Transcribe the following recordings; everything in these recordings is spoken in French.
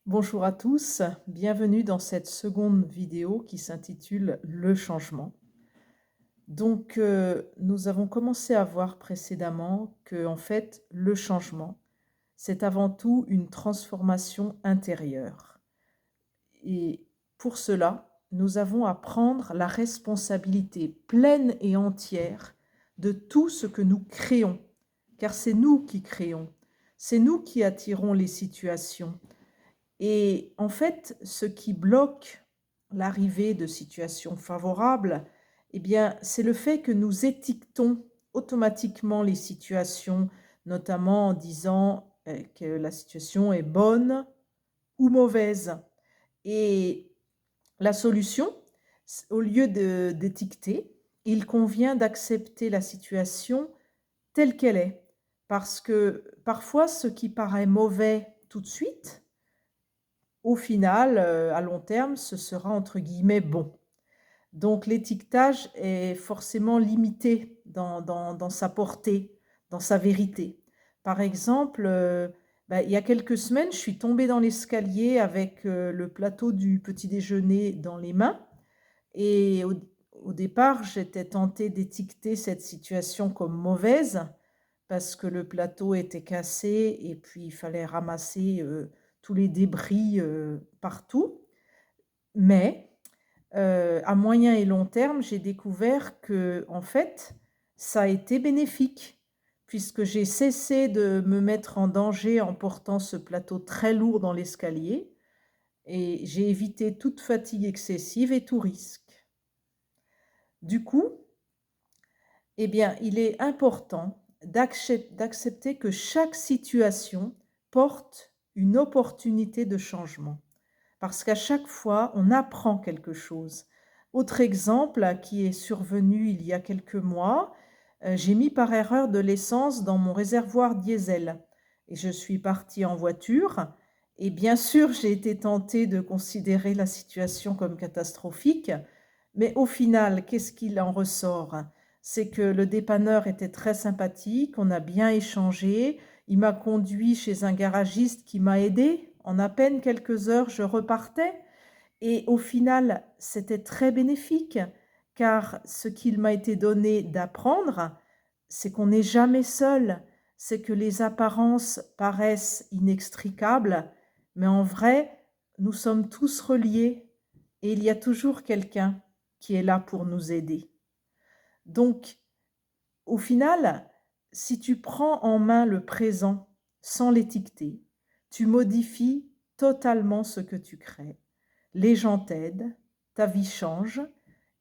Bonjour à tous, bienvenue dans cette seconde vidéo qui s'intitule Le changement. Nous avons commencé à voir précédemment que, en fait, le changement, c'est avant tout une transformation intérieure. Et pour cela, nous avons à prendre la responsabilité pleine et entière de tout ce que nous créons, car c'est nous qui créons, c'est nous qui attirons les situations. Et en fait, ce qui bloque l'arrivée de situations favorables, eh bien, c'est le fait que nous étiquetons automatiquement les situations, notamment en disant que la situation est bonne ou mauvaise. Et la solution, au lieu d'étiqueter, il convient d'accepter la situation telle qu'elle est. Parce que parfois, ce qui paraît mauvais tout de suite, au final, à long terme, ce sera entre guillemets «bon». Donc l'étiquetage est forcément limité dans sa portée, dans sa vérité. Par exemple, il y a quelques semaines, je suis tombée dans l'escalier avec, le plateau du petit déjeuner dans les mains et au départ, j'étais tentée d'étiqueter cette situation comme mauvaise parce que le plateau était cassé et puis il fallait ramasser, tous les débris, partout. Mais, à moyen et long terme, j'ai découvert que, en fait, ça a été bénéfique puisque j'ai cessé de me mettre en danger en portant ce plateau très lourd dans l'escalier et j'ai évité toute fatigue excessive et tout risque. Du coup, eh bien, il est important d'accepter que chaque situation porte une opportunité de changement, parce qu'à chaque fois, on apprend quelque chose. Autre exemple qui est survenu il y a quelques mois, j'ai mis par erreur de l'essence dans mon réservoir diesel et je suis partie en voiture et bien sûr, j'ai été tentée de considérer la situation comme catastrophique, mais au final, qu'est-ce qu'il en ressort? C'est que le dépanneur était très sympathique, on a bien échangé, il m'a conduit chez un garagiste qui m'a aidée. En à peine quelques heures, je repartais et au final, c'était très bénéfique car ce qu'il m'a été donné d'apprendre, c'est qu'on n'est jamais seul, c'est que les apparences paraissent inextricables, mais en vrai, nous sommes tous reliés et il y a toujours quelqu'un qui est là pour nous aider. Donc, au final, si tu prends en main le présent sans l'étiqueter, tu modifies totalement ce que tu crées. Les gens t'aident, ta vie change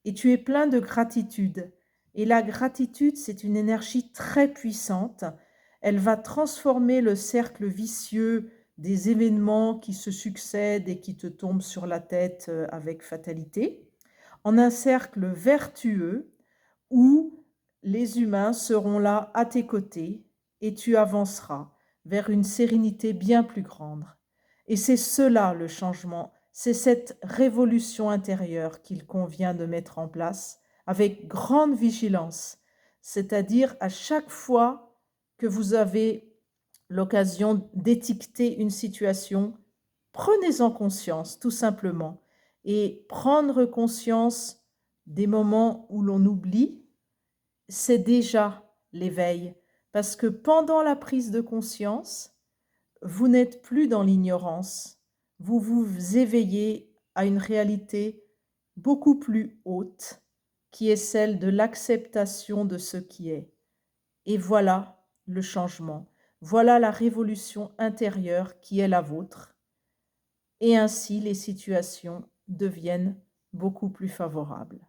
et tu es plein de gratitude. Et la gratitude, c'est une énergie très puissante. Elle va transformer le cercle vicieux des événements qui se succèdent et qui te tombent sur la tête avec fatalité en un cercle vertueux où les humains seront là à tes côtés et tu avanceras vers une sérénité bien plus grande. Et c'est cela le changement, c'est cette révolution intérieure qu'il convient de mettre en place avec grande vigilance, c'est-à-dire à chaque fois que vous avez l'occasion d'étiqueter une situation, prenez-en conscience tout simplement et prendre conscience des moments où l'on oublie, c'est déjà l'éveil. Parce que pendant la prise de conscience, vous n'êtes plus dans l'ignorance. Vous vous éveillez à une réalité beaucoup plus haute, qui est celle de l'acceptation de ce qui est. Et voilà le changement. Voilà la révolution intérieure qui est la vôtre. Et ainsi, les situations deviennent beaucoup plus favorables.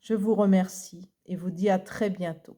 Je vous remercie et vous dis à très bientôt.